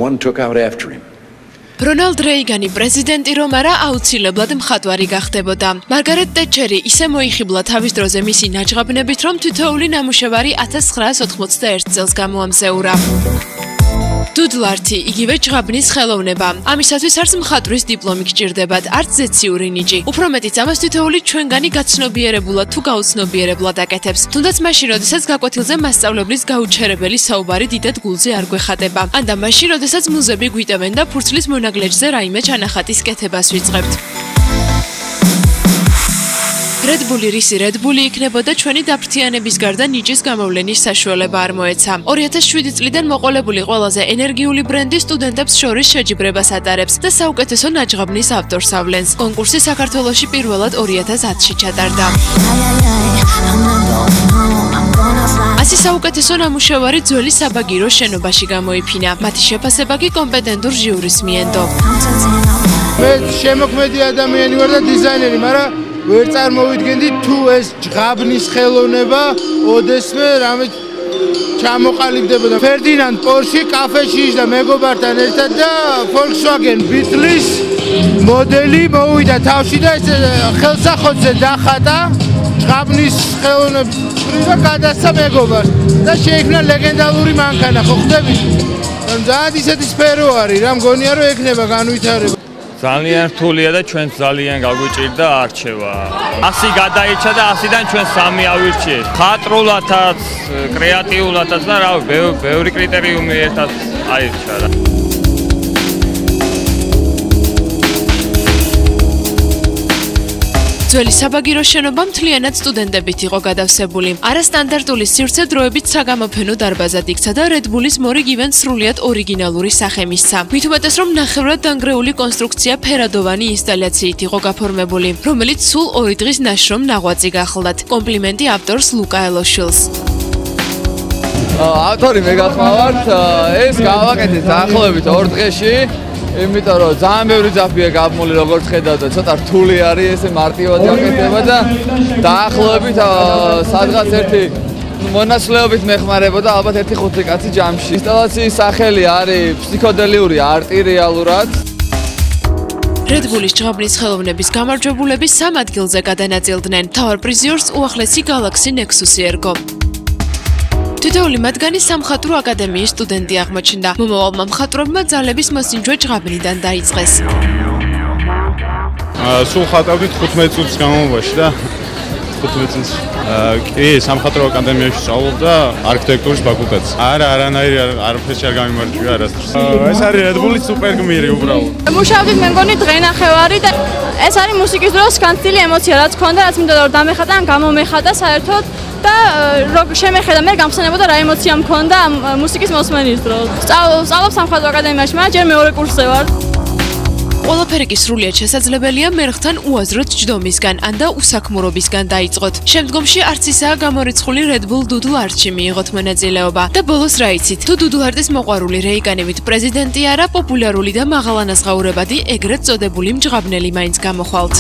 one took out after him. რონალდ რეიგანი პრეზიდენტი რომ არა აუცილებლად მხატვარი გახდებოდა. მარგარეტ ტეტჩერი ისე მოიხიბლა თავის დროზე მისი ნაჯღაბნებით, რომ თითოეული ნამუშევარი 1991 წელს გამოამზეურა. დუდლართი იგივე ჯღაბნის ხელოვნება. ამისათვის არც მხატვრის დიპლომი გჭირდებათ, არც ზეციური ნიჭი. უფრო მეტიც ამას თითოეული ჩვენგანი გაცნობიერებულად თუ გაუცნობიერებლად აკეთებს. თუნდაც მაშინ, როდესაც გაკვეთილზე მასწავლებლის გაუჩერებელი საუბარი დიდად გულზე არ გვეხატება. ან და მაშინ, როდესაც მუზები გვიტევენ და ფურცლის მონაგლეჯზე რაიმე ჩანახატის კეთებას ვიწყებთ. რედბული რისი რედბული იქნებოდა ჩვენი დაფრთიანების გარდა ნიჭის გამოვლენის საშუალება არ მოეცა. 2007 წლიდან მოყოლებული ყველაზე ენერგიული ბრენდი სტუდენტებს შორის შეჯიბრებას ატარებს და საუკეთესო ნაჯღაბნის ავტორს ავლენს. კონკურსი საქართველოში პირველად 2010-ში ჩატარდა. ასი საუკეთესო ნამუშევარი ძველი საბაგიროს შენობაში გამოიფინა. მათი შეფასება კი კომპეტენტურ ჟიურის მიენდო. მე შემოქმედი ადამიანი ვარ და დიზაინერი, მაგრამ ვერ წარმოვიდგენდი თუ ეს ჯღაბნის ხელოვნება ოდესმე რამე ჩამოყალიბდებოდა. ფერდინანდ პორში კაფეში იჯდა მეგობართან ერთად და Volkswagen Beetles მოდელი მოვიდა თავში და ეს ხელსაყრელზე დახატა ჯღაბნის ხელოვნების და გადასცა მეგობარს და შეიქმნა ლეგენდალური მანქანა, ხო ხვდებით? ძალიან ისეთი სფერო არის, რა მგონია რომ ექნება განვითარება. ძალიან რთულია და ჩვენ ძალიან გაგვიჭირდა არჩევა. 100 გადაიჭა და 100-დან ჩვენ 3 ავირჩიეთ. ხატრულათაც, კრეატიულათაც და რა ბევრი კრიტერიუმი ერთად აირჩა. ძველი საბაგიროს შენობა მთლიანად სტუდენტებით იყო გადავსებული. არასტანდარტული სივრცე დროებით საგამოფენო დარბაზად იქცა და რედბულის მორიგივენ სრულიად ორიგინალური სახე მისცა. მით უმეტეს რომ ნახევრად დანგრეული კონსტრუქცია ფერადოვანი ინსტალაციით იყო გაფორმებული, რომელიც სულ 2 დღის ნაშრომ ნაღვაწი გახლდათ. კომპლიმენტი ავტორს ლუკა ელოშვილს. ავტორი მე გახმავართ, ეს გავაკეთეთ დაახლოებით 2 დღეში. იმიტომ რომ ძალიან ბევრი ძაფია გამული, როგორც ხედავთ და ცოტა რთული არის ესე მარტივად გაკეთება და დაახლოებით სადღაც ერთი მონაცვლეობით მეხმარებოდა ალბათ 1-5 კაცი ჯამში. ინსტალაციის სახელი არის ფსიქოდელიური არტი რეალურად. რედბულის ჯღაბნის ხელოვნების გამარჯვებულები 3 ადგილზე გადანაწილდნენ. მთავარ პრიზიორს უახლესი Galaxy Nexus ერგო. თითოეული მათგანი სამხატვრო აკადემიის სტუდენტი აღმოჩნდა. მომავალმა მხატვრებმა ძალების მოსინჯვე ჯღაბნიდან დაიწყეს. სულ ხატავდით 15 წუთის განმავლობაში და 15 წუთს კი სამხატვრო აკადემიაში სწავლობდა არქიტექტურის ფაკულტეტს. არანაირი არაფერში არ გამიმარჯვია არასდროს. ეს არის რედბულის სუპერგმირი უბრალოდ. მუშაობდით მე მგონი დღე-ნახევარი და ეს არის მუსიკის დროს განცდილი ემოცია, რაც მქონდა, რაც მინდოდა რომ დამეხატა, ან გამომეხატა საერთოდ და როგორ შემეხედა მე გამხსენებოდა რა ემოცია მქონდა მუსიკის მოსმენის დროს. სწავლობ სამხატვრო აკადემიაში, მაგრამ ჯერ მეორე კურსზე ვარ. ყველაფერი კი სრულიად შესაძლებელია მერხთან უაზროდ ჯდომისგან ან და უსაქმურობისგან დაიწყოთ. შემდგომში არც ისაა გამორიცხული რედბულ დუდლარტში მიიღოთ მონაწილეობა და ბოლოს რა იცით, თუ დუდლარტის მოყვარული რეიგანივით პრეზიდენტი არა, პოპულარული და მაღალანაზღაურებადი ეგრეთ წოდებული მჯღაბნელი მაინც გამოხვალთ.